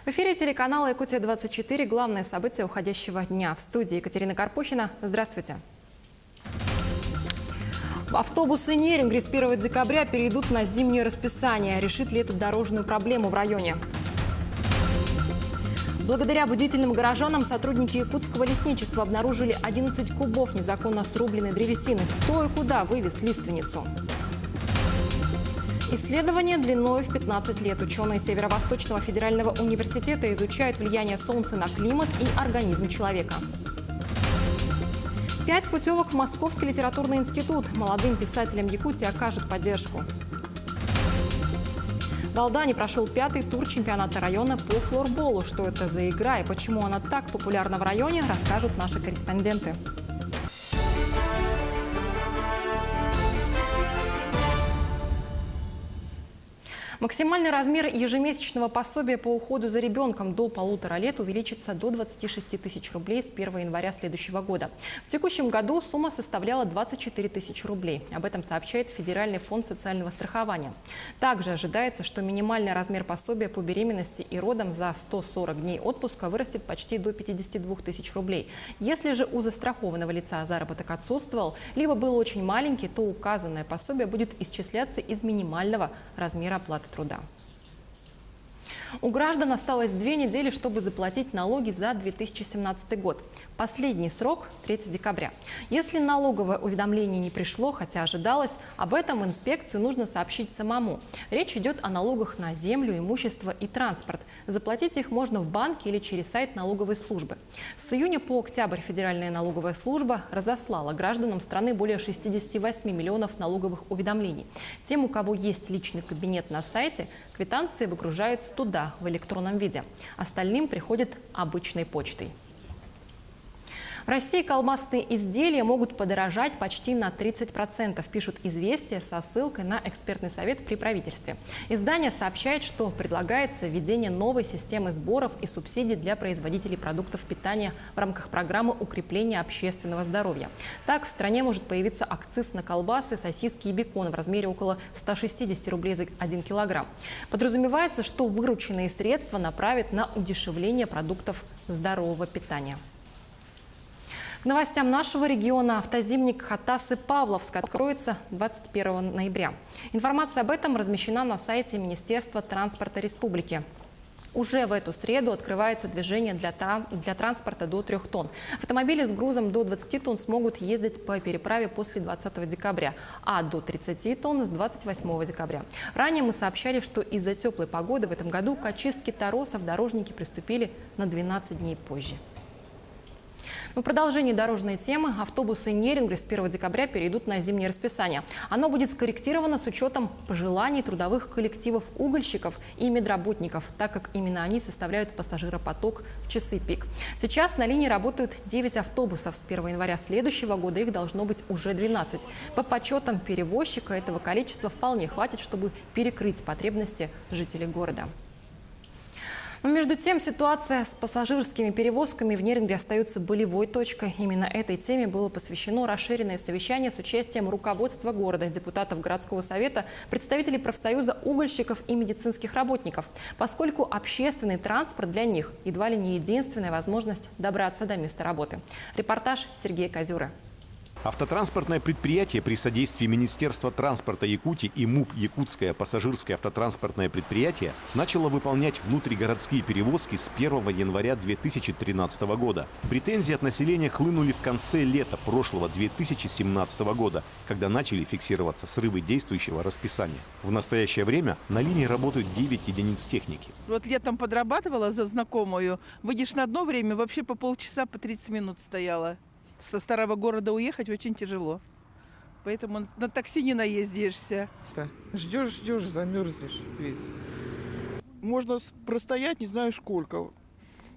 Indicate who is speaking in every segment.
Speaker 1: В эфире телеканала «Якутия-24». Главное событие уходящего дня. В студии Екатерина Карпухина. Здравствуйте. Автобусы Нерингри с 1 декабря перейдут на зимнее расписание. Решит ли это дорожную проблему в районе? Благодаря бдительным горожанам сотрудники якутского лесничества обнаружили 11 кубов незаконно срубленной древесины. Кто и куда вывез лиственницу? Исследование длиной в 15 лет. Ученые Северо-Восточного федерального университета изучают влияние Солнца на климат и организм человека. 5 путевок в Московский литературный институт. Молодым писателям Якутии окажут поддержку. В Алдане прошел 5-й тур чемпионата района по флорболу. Что это за игра и почему она так популярна в районе, расскажут наши корреспонденты. Максимальный размер ежемесячного пособия по уходу за ребенком до 1,5 лет увеличится до 26 тысяч рублей с 1 января следующего года. В текущем году сумма составляла 24 тысячи рублей. Об этом сообщает Федеральный фонд социального страхования. Также ожидается, что минимальный размер пособия по беременности и родам за 140 дней отпуска вырастет почти до 52 тысяч рублей. Если же у застрахованного лица заработок отсутствовал, либо был очень маленький, то указанное пособие будет исчисляться из минимального размера оплаты труда. У граждан осталось 2 недели, чтобы заплатить налоги за 2017 год. Последний срок – 3 декабря. Если налоговое уведомление не пришло, хотя ожидалось, об этом в инспекцию нужно сообщить самому. Речь идет о налогах на землю, имущество и транспорт. Заплатить их можно в банке или через сайт налоговой службы. С июня по октябрь Федеральная налоговая служба разослала гражданам страны более 68 миллионов налоговых уведомлений. Тем, у кого есть личный кабинет на сайте, квитанции выгружаются туда в электронном виде. Остальным приходят обычной почтой. В России колбасные изделия могут подорожать почти на 30%, пишут «Известия» со ссылкой на экспертный совет при правительстве. Издание сообщает, что предлагается введение новой системы сборов и субсидий для производителей продуктов питания в рамках программы укрепления общественного здоровья. Так, в стране может появиться акциз на колбасы, сосиски и бекон в размере около 160 рублей за 1 килограмм. Подразумевается, что вырученные средства направят на удешевление продуктов здорового питания. К новостям нашего региона. Автозимник Хатасы-Павловск откроется 21 ноября. Информация об этом размещена на сайте Министерства транспорта республики. Уже в эту среду открывается движение для транспорта до 3 тонн. Автомобили с грузом до 20 тонн смогут ездить по переправе после 20 декабря, а до 30 тонн с 28 декабря. Ранее мы сообщали, что из-за теплой погоды в этом году к очистке торосов дорожники приступили на 12 дней позже. В продолжении дорожной темы автобусы Нерингри с 1 декабря перейдут на зимнее расписание. Оно будет скорректировано с учетом пожеланий трудовых коллективов угольщиков и медработников, так как именно они составляют пассажиропоток в часы пик. Сейчас на линии работают 9 автобусов. С 1 января следующего года их должно быть уже 12. По подсчетам перевозчика этого количества вполне хватит, чтобы перекрыть потребности жителей города. Но между тем ситуация с пассажирскими перевозками в Нерингри остается болевой точкой. Именно этой теме было посвящено расширенное совещание с участием руководства города, депутатов городского совета, представителей профсоюза угольщиков и медицинских работников, поскольку общественный транспорт для них едва ли не единственная возможность добраться до места работы. Репортаж Сергея Козюры.
Speaker 2: Автотранспортное предприятие при содействии Министерства транспорта Якутии и МУП «Якутское пассажирское автотранспортное предприятие» начало выполнять внутригородские перевозки с 1 января 2013 года. Претензии от населения хлынули в конце лета прошлого 2017 года, когда начали фиксироваться срывы действующего расписания. В настоящее время на линии работают 9 единиц техники.
Speaker 3: Вот летом подрабатывала за знакомую. Выйдешь на одно время, вообще по полчаса, по 30 минут стояла. Со старого города уехать очень тяжело. Поэтому на такси не наездишься.
Speaker 4: Ждешь, замерзнешь весь.
Speaker 5: Можно простоять не знаю сколько.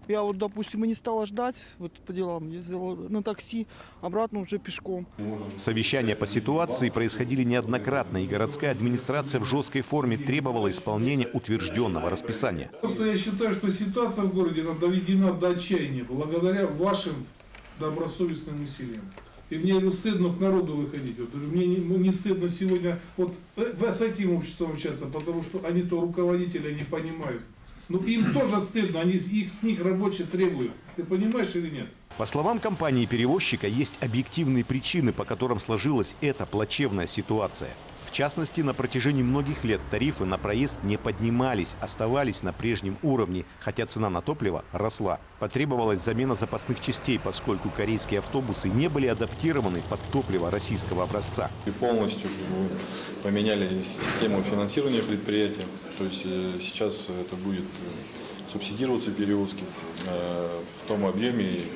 Speaker 5: Я вот, допустим, и не стала ждать, вот по делам ездила на такси, обратно уже пешком.
Speaker 2: Совещания по ситуации происходили неоднократно, и городская администрация в жесткой форме требовала исполнения утвержденного расписания.
Speaker 6: Просто я считаю, что ситуация в городе доведена до отчаяния благодаря вашим добросовестным усилиям. И мне стыдно к народу выходить. Вот, мне не стыдно сегодня с этим обществом общаться, потому что они то руководители не понимают, Ну им тоже стыдно, с них рабочие требуют. Ты понимаешь или нет?
Speaker 2: По словам компании-перевозчика, есть объективные причины, по которым сложилась эта плачевная ситуация. В частности, на протяжении многих лет тарифы на проезд не поднимались, оставались на прежнем уровне, хотя цена на топливо росла. Потребовалась замена запасных частей, поскольку корейские автобусы не были адаптированы под топливо российского образца.
Speaker 7: И полностью поменяли систему финансирования предприятия. То есть сейчас это будет субсидироваться перевозки в том объеме и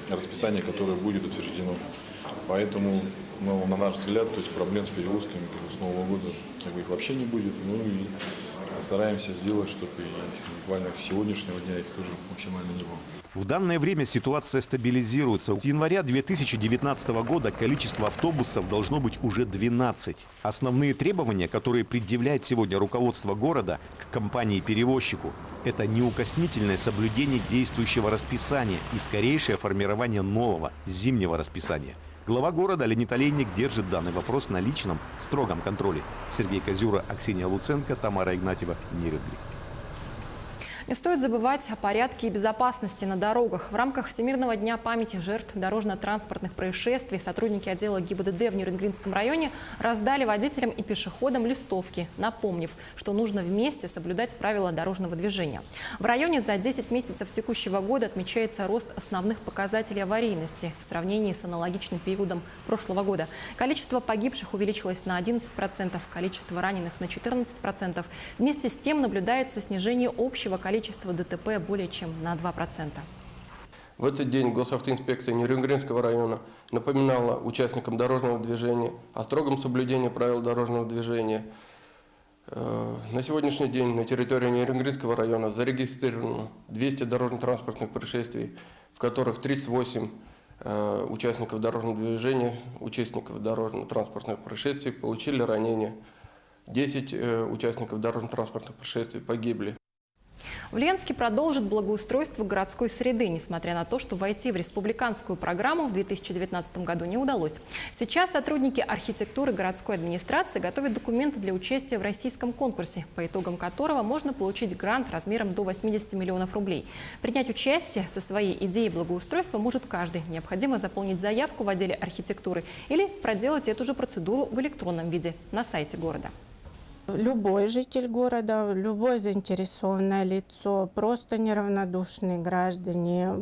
Speaker 7: расписании, которое будет утверждено. Поэтому, на наш взгляд, то есть проблем с перевозками с Нового года их вообще не будет. Ну и стараемся сделать, чтобы буквально с сегодняшнего дня их тоже максимально не было.
Speaker 2: В данное время ситуация стабилизируется. С января 2019 года количество автобусов должно быть уже 12. Основные требования, которые предъявляет сегодня руководство города к компании-перевозчику, это неукоснительное соблюдение действующего расписания и скорейшее формирование нового зимнего расписания. Глава города Леонид Олейник держит данный вопрос на личном, строгом контроле. Сергей Козюра, Аксения Луценко, Тамара Игнатьева, Нерюнгри.
Speaker 1: Не стоит забывать о порядке и безопасности на дорогах. В рамках Всемирного дня памяти жертв дорожно-транспортных происшествий сотрудники отдела ГИБДД в Нерюнгринском районе раздали водителям и пешеходам листовки, напомнив, что нужно вместе соблюдать правила дорожного движения. В районе за 10 месяцев текущего года отмечается рост основных показателей аварийности в сравнении с аналогичным периодом прошлого года. Количество погибших увеличилось на 11%, количество раненых на 14%. Вместе с тем наблюдается снижение общего количества ДТП более чем на 2%.
Speaker 8: В этот день госавтоинспекция Нерюнгринского района напоминала участникам дорожного движения о строгом соблюдении правил дорожного движения. На сегодняшний день на территории Нерюнгринского района зарегистрировано 200 дорожно-транспортных происшествий, в которых 38 участников дорожного движения, участников дорожно-транспортных происшествий получили ранения. 10 участников дорожно-транспортных происшествий погибли.
Speaker 1: В Ленске продолжит благоустройство городской среды, несмотря на то, что войти в республиканскую программу в 2019 году не удалось. Сейчас сотрудники архитектуры городской администрации готовят документы для участия в российском конкурсе, по итогам которого можно получить грант размером до 80 миллионов рублей. Принять участие со своей идеей благоустройства может каждый. Необходимо заполнить заявку в отделе архитектуры или проделать эту же процедуру в электронном виде на сайте города.
Speaker 9: Любой житель города, любое заинтересованное лицо, просто неравнодушные граждане,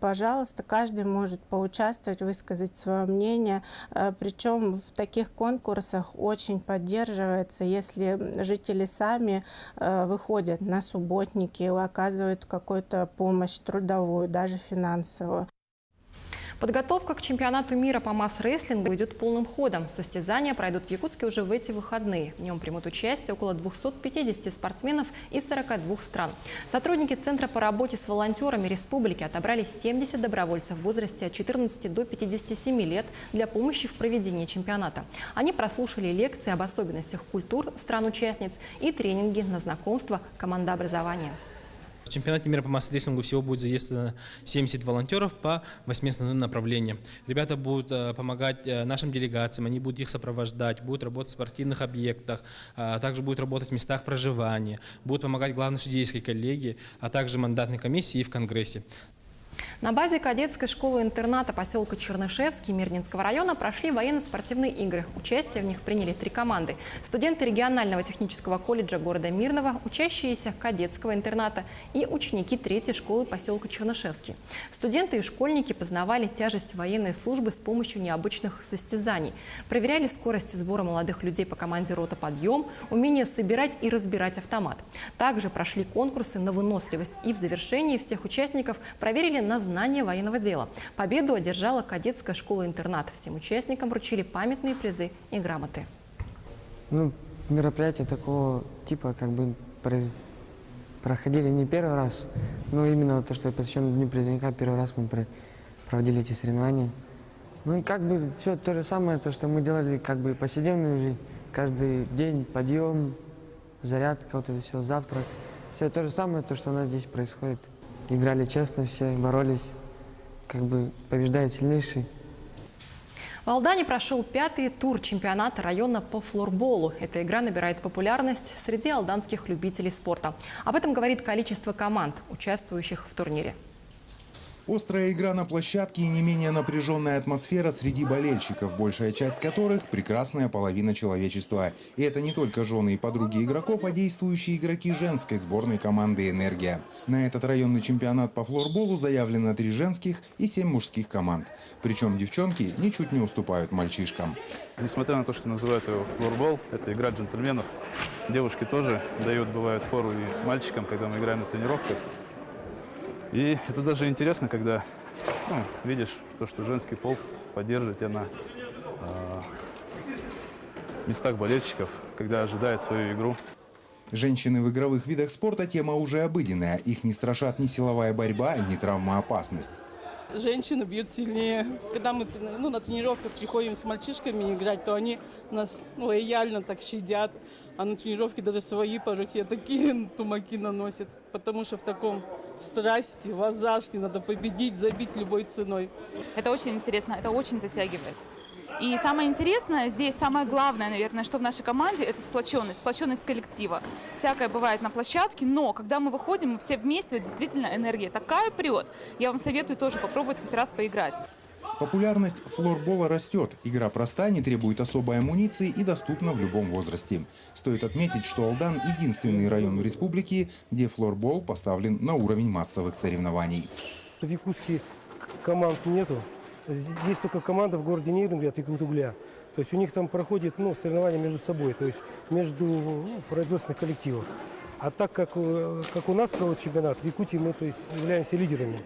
Speaker 9: пожалуйста, каждый может поучаствовать, высказать свое мнение. Причем в таких конкурсах очень поддерживается, если жители сами выходят на субботники, оказывают какую-то помощь трудовую, даже финансовую.
Speaker 1: Подготовка к чемпионату мира по масс-рестлингу идет полным ходом. Состязания пройдут в Якутске уже в эти выходные. В нем примут участие около 250 спортсменов из 42 стран. Сотрудники Центра по работе с волонтерами республики отобрали 70 добровольцев в возрасте от 14 до 57 лет для помощи в проведении чемпионата. Они прослушали лекции об особенностях культур стран-участниц и тренинги на знакомство командообразования.
Speaker 10: В чемпионате мира по масс-рестлингу всего будет задействовано 70 волонтеров по 8 основным направлениям. Ребята будут помогать нашим делегациям, они будут их сопровождать, будут работать в спортивных объектах, также будут работать в местах проживания, будут помогать главной судейской коллегии, а также мандатной комиссии и в Конгрессе.
Speaker 1: На базе кадетской школы-интерната поселка Чернышевский Мирнинского района прошли военно-спортивные игры. Участие в них приняли 3 команды. Студенты регионального технического колледжа города Мирного, учащиеся кадетского интерната и ученики 3-й школы поселка Чернышевский. Студенты и школьники познавали тяжесть военной службы с помощью необычных состязаний. Проверяли скорость сбора молодых людей по команде «Рота подъем», умение собирать и разбирать автомат. Также прошли конкурсы на выносливость и в завершении всех участников проверили на знание военного дела. Победу одержала кадетская школа-интернат. Всем участникам вручили памятные призы и грамоты.
Speaker 11: Мероприятия такого типа проходили не первый раз, но именно то, что посвящено Дню призывника, первый раз мы проводили эти соревнования. Все то же самое, то, что мы делали повседневную жизнь. Каждый день подъем, зарядка, вот это все, завтрак. Все то же самое, то, что у нас здесь происходит. Играли честно все, боролись, побеждает сильнейший.
Speaker 1: В В Алдане прошел 5-й тур чемпионата района по флорболу. Эта игра набирает популярность среди алданских любителей спорта. Об этом говорит количество команд, участвующих в турнире.
Speaker 12: Острая игра на площадке и не менее напряженная атмосфера среди болельщиков, большая часть которых – прекрасная половина человечества. И это не только жены и подруги игроков, а действующие игроки женской сборной команды «Энергия». На этот районный чемпионат по флорболу заявлено 3 женских и 7 мужских команд. Причем девчонки ничуть не уступают мальчишкам.
Speaker 13: Несмотря на то, что называют его флорбол, это игра джентльменов. Девушки тоже дают, бывает, фору и мальчикам, когда мы играем на тренировках. И это даже интересно, когда видишь то, что женский пол поддерживает тебя на местах болельщиков, когда ожидает свою игру.
Speaker 12: Женщины в игровых видах спорта – тема уже обыденная. Их не страшат ни силовая борьба, ни травмоопасность.
Speaker 14: Женщины бьют сильнее. Когда мы на тренировках приходим с мальчишками играть, то они нас лояльно так щадят. А на тренировке даже свои порой себе такие тумаки наносят. Потому что в таком страсти, в азарте надо победить, забить любой ценой.
Speaker 15: Это очень интересно, это очень затягивает. И самое интересное здесь, самое главное, наверное, что в нашей команде, это сплоченность коллектива. Всякое бывает на площадке, но когда мы выходим, мы все вместе, действительно энергия такая прет. Я вам советую тоже попробовать хоть раз поиграть.
Speaker 12: Популярность флорбола растет. Игра проста, не требует особой амуниции и доступна в любом возрасте. Стоит отметить, что Алдан – единственный район в республике, где флорбол поставлен на уровень массовых соревнований.
Speaker 16: В Якутске команд нету. Есть только команда в городе Нейринге от Якут-Угля. То есть у них там проходит соревнования между собой, то есть между производственных коллективов. А так как у нас проводит чемпионат, в Якутии мы являемся лидерами.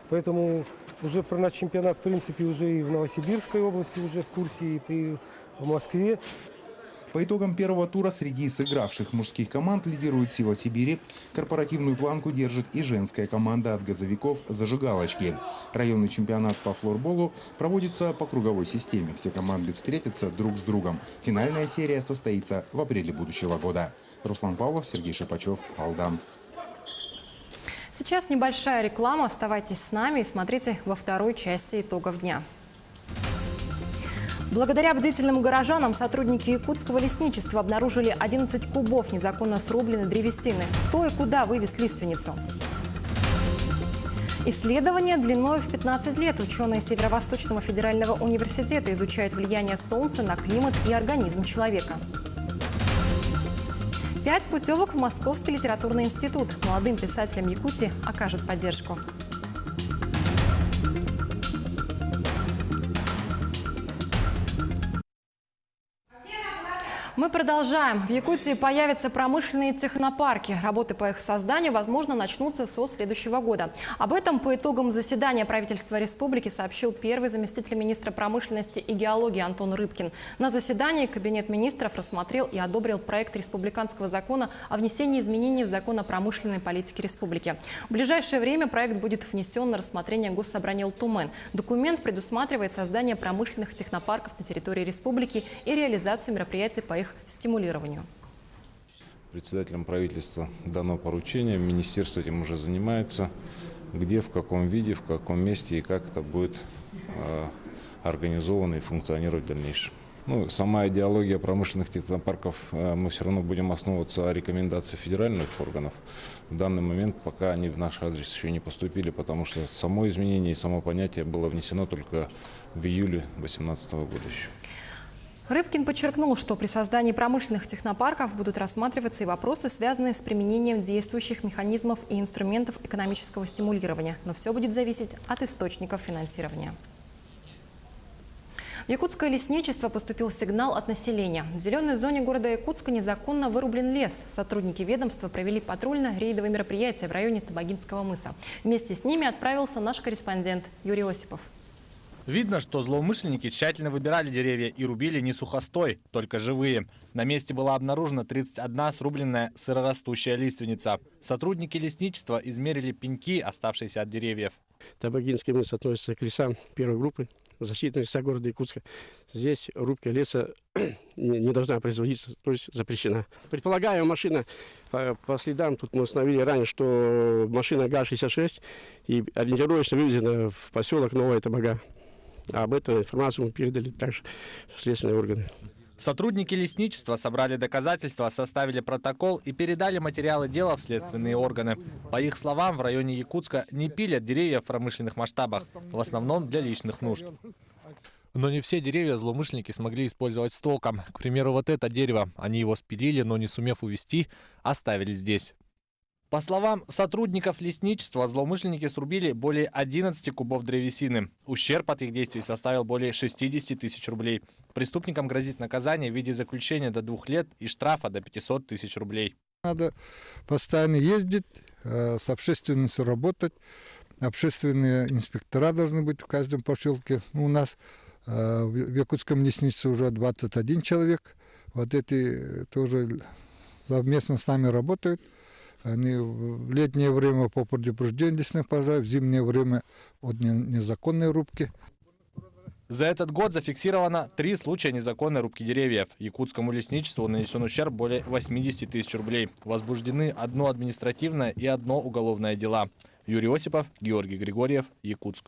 Speaker 16: Поэтому уже про наш чемпионат, в принципе, уже и в Новосибирской области уже в курсе, и в Москве.
Speaker 12: По итогам первого тура среди сыгравших мужских команд лидирует «Сила Сибири». Корпоративную планку держит и женская команда от газовиков «Зажигалочки». Районный чемпионат по флорболу проводится по круговой системе. Все команды встретятся друг с другом. Финальная серия состоится в апреле будущего года. Руслан Павлов, Сергей Шипачев, Алдан.
Speaker 1: Сейчас небольшая реклама. Оставайтесь с нами и смотрите во второй части итогов дня. Благодаря бдительным горожанам сотрудники якутского лесничества обнаружили 11 кубов незаконно срубленной древесины. Кто и куда вывез лиственницу? Исследование длиной в 15 лет. Ученые Северо-Восточного федерального университета изучают влияние Солнца на климат и организм человека. 5 путевок в Московский литературный институт. Молодым писателям Якутии окажут поддержку. Мы продолжаем. В Якутии появятся промышленные технопарки. Работы по их созданию, возможно, начнутся со следующего года. Об этом по итогам заседания правительства республики сообщил первый заместитель министра промышленности и геологии Антон Рыбкин. На заседании Кабинет министров рассмотрел и одобрил проект республиканского закона о внесении изменений в закон о промышленной политике республики. В ближайшее время проект будет внесен на рассмотрение Госсобрания Ултумен. Документ предусматривает создание промышленных технопарков на территории республики и реализацию мероприятий по их стимулированию.
Speaker 17: Председателем правительства дано поручение, министерство этим уже занимается, где, в каком виде, в каком месте и как это будет организовано и функционировать в дальнейшем. Сама идеология промышленных технопарков, мы все равно будем основываться о рекомендации федеральных органов. В данный момент пока они в наш адрес еще не поступили, потому что само изменение и само понятие было внесено только в июле 2018 года еще.
Speaker 1: Рыбкин подчеркнул, что при создании промышленных технопарков будут рассматриваться и вопросы, связанные с применением действующих механизмов и инструментов экономического стимулирования. Но все будет зависеть от источников финансирования. В якутское лесничество поступил сигнал от населения. В зеленой зоне города Якутска незаконно вырублен лес. Сотрудники ведомства провели патрульно-рейдовые мероприятия в районе Табагинского мыса. Вместе с ними отправился наш корреспондент Юрий Осипов.
Speaker 18: Видно, что злоумышленники тщательно выбирали деревья и рубили не сухостой, только живые. На месте была обнаружена 31 срубленная сырорастущая лиственница. Сотрудники лесничества измерили пеньки, оставшиеся от деревьев.
Speaker 19: Табагинский мыс относится к лесам первой группы защитных леса города Якутска. Здесь рубка леса не должна производиться, то есть запрещена. Предполагаемая машина, по следам тут мы установили ранее, что машина ГА-66 и ориентировочно вывезена в поселок Новая Табага. об этом информацию мы передали также в следственные органы.
Speaker 18: Сотрудники лесничества собрали доказательства, составили протокол и передали материалы дела в следственные органы. По их словам, в районе Якутска не пилят деревья в промышленных масштабах, в основном для личных нужд. Но не все деревья злоумышленники смогли использовать с толком. К примеру, вот это дерево. Они его спилили, но не сумев увезти, оставили здесь. По словам сотрудников лесничества, злоумышленники срубили более 11 кубов древесины. Ущерб от их действий составил более 60 тысяч рублей. Преступникам грозит наказание в виде заключения до 2 лет и штрафа до 500 тысяч рублей.
Speaker 20: Надо постоянно ездить, с общественностью работать. Общественные инспектора должны быть в каждом поселке. У нас в якутском лесничестве уже 21 человек. Вот эти тоже совместно с нами работают. Они в летнее время по предупреждению лесных пожаров, в зимнее время от незаконной рубки.
Speaker 18: За этот год зафиксировано 3 случая незаконной рубки деревьев. Якутскому лесничеству нанесен ущерб более 80 тысяч рублей. Возбуждены 1 административное и 1 уголовное дела. Юрий Осипов, Георгий Григорьев, Якутск.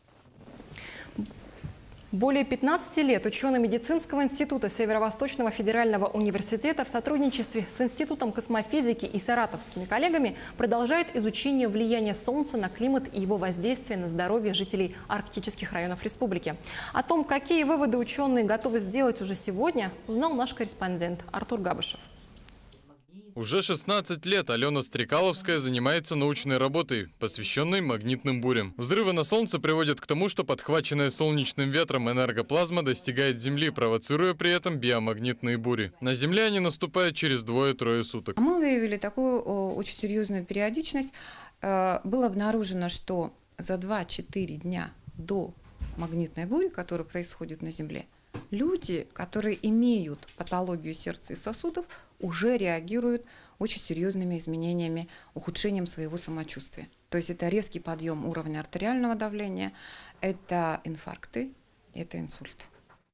Speaker 1: Более 15 лет ученые Медицинского института Северо-Восточного федерального университета в сотрудничестве с Институтом космофизики и саратовскими коллегами продолжают изучение влияния Солнца на климат и его воздействия на здоровье жителей арктических районов республики. О том, какие выводы ученые готовы сделать уже сегодня, узнал наш корреспондент Артур Габышев.
Speaker 21: Уже 16 лет Алена Стрекаловская занимается научной работой, посвященной магнитным бурям. Взрывы на Солнце приводят к тому, что подхваченная солнечным ветром энергоплазма достигает Земли, провоцируя при этом биомагнитные бури. На Земле они наступают через 2-3 суток.
Speaker 22: Мы выявили такую очень серьезную периодичность. Было обнаружено, что за 2-4 дня до магнитной бури, которая происходит на Земле, люди, которые имеют патологию сердца и сосудов, уже реагируют очень серьезными изменениями, ухудшением своего самочувствия. То есть это резкий подъем уровня артериального давления, это инфаркты, это инсульты.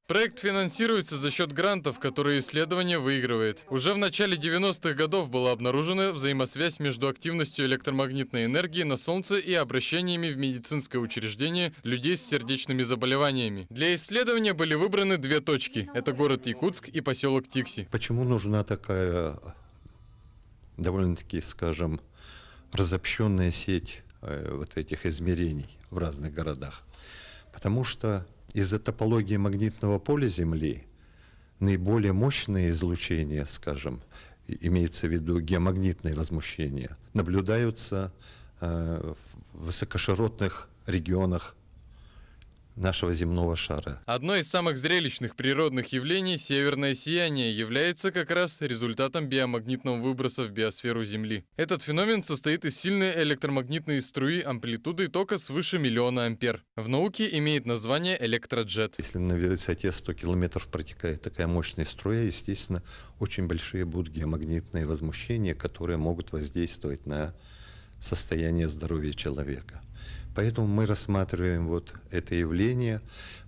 Speaker 21: Проект финансируется за счет грантов, которые исследование выигрывает. Уже в начале 90-х годов была обнаружена взаимосвязь между активностью электромагнитной энергии на Солнце и обращениями в медицинское учреждение людей с сердечными заболеваниями. Для исследования были выбраны 2 точки. Это город Якутск и поселок Тикси.
Speaker 23: Почему нужна такая довольно-таки, скажем, разобщенная сеть вот этих измерений в разных городах? Потому что из-за топологии магнитного поля Земли наиболее мощные излучения, скажем, имеется в виду геомагнитные возмущения, наблюдаются в высокоширотных регионах нашего земного шара.
Speaker 21: Одно из самых зрелищных природных явлений, северное сияние, является как раз результатом биомагнитного выброса в биосферу Земли. Этот феномен состоит из сильной электромагнитной струи амплитудой тока свыше 1 миллиона ампер. В науке имеет название электроджет.
Speaker 23: Если на высоте 100 километров протекает такая мощная струя, естественно, очень большие будут геомагнитные возмущения, которые могут воздействовать на состояние здоровья человека. Поэтому мы рассматриваем вот это явление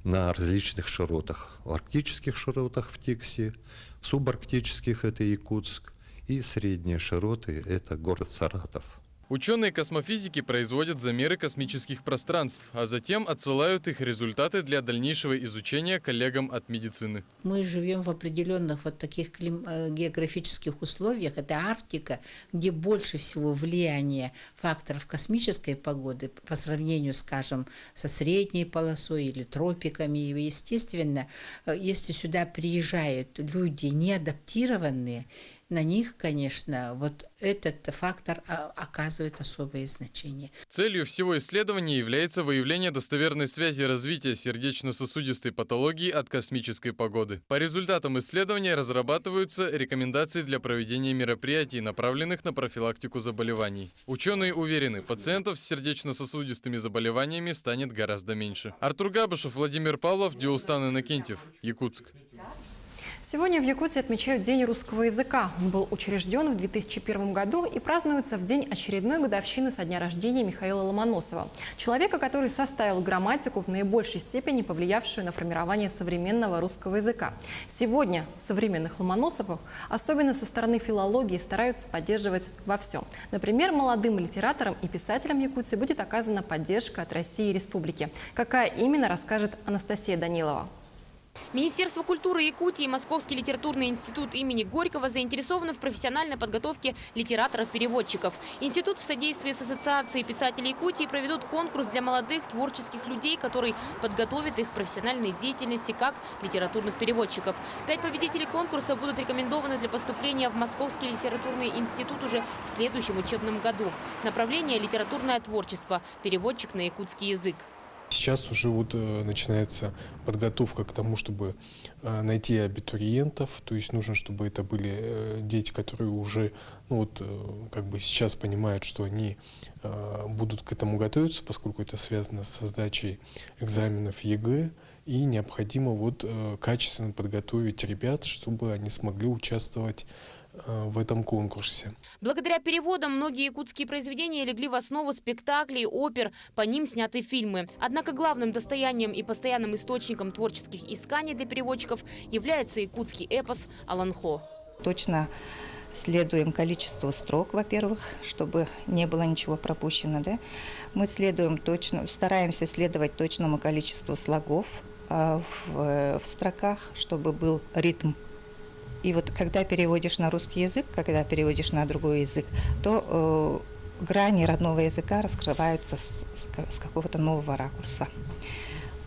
Speaker 23: на различных широтах. В арктических широтах в Тикси, в субарктических это Якутск, и средние широты это город Саратов.
Speaker 21: Ученые космофизики производят замеры космических пространств, а затем отсылают их результаты для дальнейшего изучения коллегам от медицины.
Speaker 24: Мы живем в определенных вот таких географических условиях. Это Арктика, где больше всего влияние факторов космической погоды по сравнению, скажем, со средней полосой или тропиками. И, естественно, если сюда приезжают люди неадаптированные, на них, конечно, вот этот фактор оказывает особое значение.
Speaker 21: Целью всего исследования является выявление достоверной связи развития сердечно-сосудистой патологии от космической погоды. По результатам исследования разрабатываются рекомендации для проведения мероприятий, направленных на профилактику заболеваний. Ученые уверены, пациентов с сердечно-сосудистыми заболеваниями станет гораздо меньше. Артур Габышев, Владимир Павлов, Диустан Иннокентьев, Якутск.
Speaker 1: Сегодня в Якутии отмечают День русского языка. Он был учрежден в 2001 году и празднуется в день очередной годовщины со дня рождения Михаила Ломоносова. Человека, который составил грамматику в наибольшей степени повлиявшую на формирование современного русского языка. Сегодня современных Ломоносовых, особенно со стороны филологии, стараются поддерживать во всем. Например, молодым литераторам и писателям Якутии будет оказана поддержка от России и Республики. Какая именно, расскажет Анастасия Данилова.
Speaker 3: Министерство культуры Якутии и Московский литературный институт имени Горького заинтересованы в профессиональной подготовке литераторов-переводчиков. Институт в содействии с Ассоциацией писателей Якутии проведут конкурс для молодых творческих людей, который подготовит их к профессиональной деятельности как литературных переводчиков. 5 победителей конкурса будут рекомендованы для поступления в Московский литературный институт уже в следующем учебном году. Направление – литературное творчество, переводчик на якутский язык.
Speaker 4: Сейчас уже начинается подготовка к тому, чтобы найти абитуриентов. То есть нужно, чтобы это были дети, которые уже как бы сейчас понимают, что они будут к этому готовиться, поскольку это связано со сдачей экзаменов ЕГЭ. И необходимо качественно подготовить ребят, чтобы они смогли участвовать в этом конкурсе.
Speaker 3: Благодаря переводам многие якутские произведения легли в основу спектаклей, опер, по ним сняты фильмы. Однако главным достоянием и постоянным источником творческих исканий для переводчиков является якутский эпос «Аланхо».
Speaker 5: Точно следуем количеству строк, во-первых, чтобы не было ничего пропущено. Да? Мы стараемся следовать точному количеству слогов в строках, чтобы был ритм. И когда переводишь на русский язык, когда переводишь на другой язык, то грани родного языка раскрываются с какого-то нового ракурса.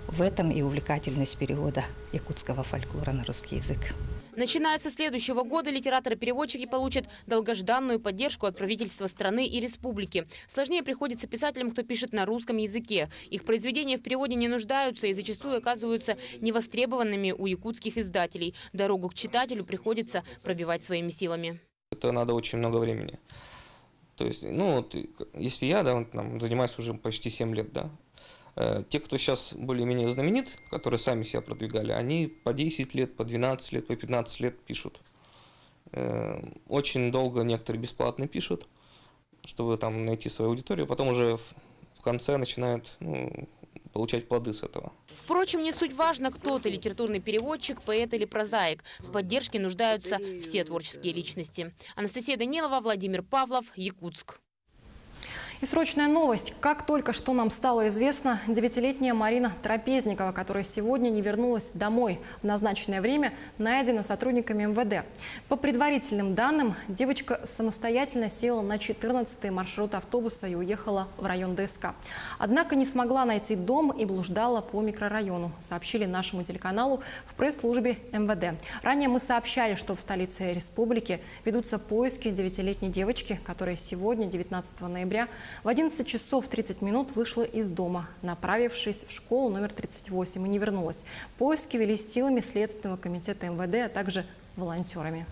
Speaker 5: В этом и увлекательность перевода якутского фольклора на русский язык.
Speaker 3: Начиная со следующего года литераторы-переводчики получат долгожданную поддержку от правительства страны и республики. Сложнее приходится писателям, кто пишет на русском языке. Их произведения в переводе не нуждаются и зачастую оказываются невостребованными у якутских издателей. Дорогу к читателю приходится пробивать своими силами.
Speaker 8: Это надо очень много времени. То есть, если я занимаюсь уже почти 7 лет, те, кто сейчас более-менее знаменит, которые сами себя продвигали, они по 10 лет, по 12 лет, по 15 лет пишут. Очень долго некоторые бесплатно пишут, чтобы найти свою аудиторию, потом уже в конце начинают получать плоды с этого.
Speaker 3: Впрочем, не суть важно, кто ты – литературный переводчик, поэт или прозаик. В поддержке нуждаются все творческие личности. Анастасия Данилова, Владимир Павлов, Якутск.
Speaker 1: И срочная новость. Как только что нам стало известно, 9-летняя Марина Трапезникова, которая сегодня не вернулась домой в назначенное время, найдена сотрудниками МВД. По предварительным данным, девочка самостоятельно села на 14-й маршрут автобуса и уехала в район ДСК. Однако не смогла найти дом и блуждала по микрорайону, сообщили нашему телеканалу в пресс-службе МВД. Ранее мы сообщали, что в столице республики ведутся поиски 9-летней девочки, которая сегодня, 19 ноября, в 11 часов 30 минут вышла из дома, направившись в школу номер 38, и не вернулась. Поиски велись силами Следственного комитета МВД, а также волонтерами.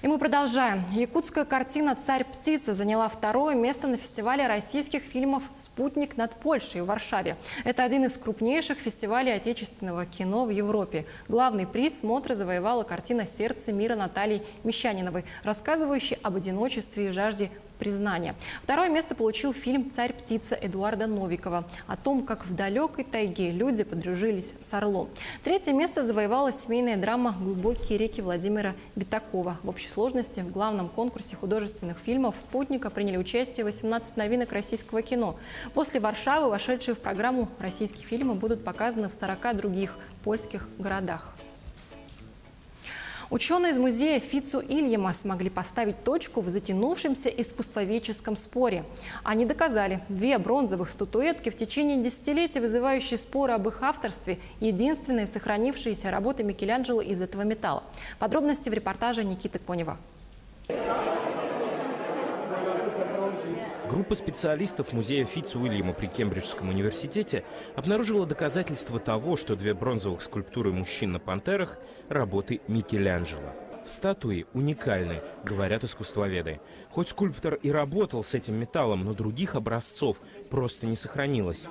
Speaker 1: И мы продолжаем. Якутская картина «Царь-птица» заняла 2-е место на фестивале российских фильмов «Спутник над Польшей» в Варшаве. Это один из крупнейших фестивалей отечественного кино в Европе. Главный приз смотра завоевала картина «Сердце мира» Натальи Мещаниновой, рассказывающей об одиночестве и жажде признания. 2-е место получил фильм «Царь-птица» Эдуарда Новикова о том, как в далекой тайге люди подружились с орлом. 3-е место завоевала семейная драма «Глубокие реки» Владимира Битакова. В общей сложности в главном конкурсе художественных фильмов «Спутника» приняли участие 18 новинок российского кино. После Варшавы вошедшие в программу российские фильмы будут показаны в 40 других польских городах. Ученые из музея Фицу Ильяма смогли поставить точку в затянувшемся искусствоведческом споре. Они доказали, 2 бронзовых статуэтки, в течение десятилетий вызывающие споры об их авторстве, единственные сохранившиеся работы Микеланджело из этого металла. Подробности в репортаже Никиты Конева.
Speaker 6: Группа специалистов музея Фицуильяма при Кембриджском университете обнаружила доказательства того, что 2 бронзовых скульптуры мужчин на пантерах – работы Микеланджело. Статуи уникальны, говорят искусствоведы. Хоть скульптор и работал с этим металлом, но других образцов просто не сохранилось.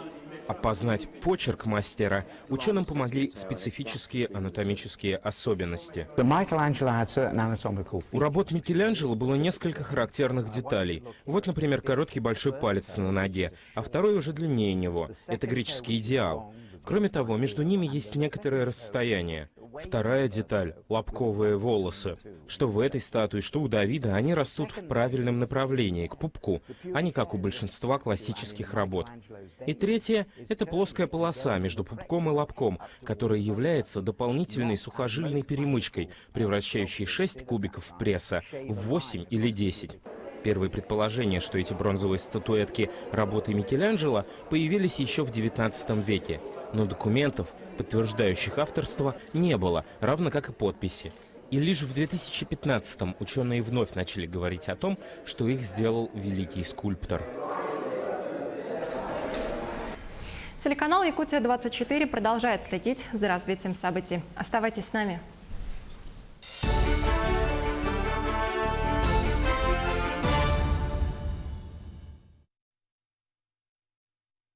Speaker 6: Опознать почерк мастера ученым помогли специфические анатомические особенности. У работ Микеланджело было несколько характерных деталей. Вот, например, короткий большой палец на ноге, а второй уже длиннее него. Это греческий идеал. Кроме того, между ними есть некоторое расстояние. Вторая деталь – лобковые волосы. Что в этой статуе, что у Давида, они растут в правильном направлении, к пупку, а не как у большинства классических работ. И третье – это плоская полоса между пупком и лобком, которая является дополнительной сухожильной перемычкой, превращающей 6 кубиков пресса в 8 или 10. Первые предположения, что эти бронзовые статуэтки – работы Микеланджело, появились еще в XIX веке. Но документов, подтверждающих авторство, не было, равно как и подписи. И лишь в 2015-м ученые вновь начали говорить о том, что их сделал великий скульптор.
Speaker 1: Телеканал «Якутия-24» продолжает следить за развитием событий. Оставайтесь с нами.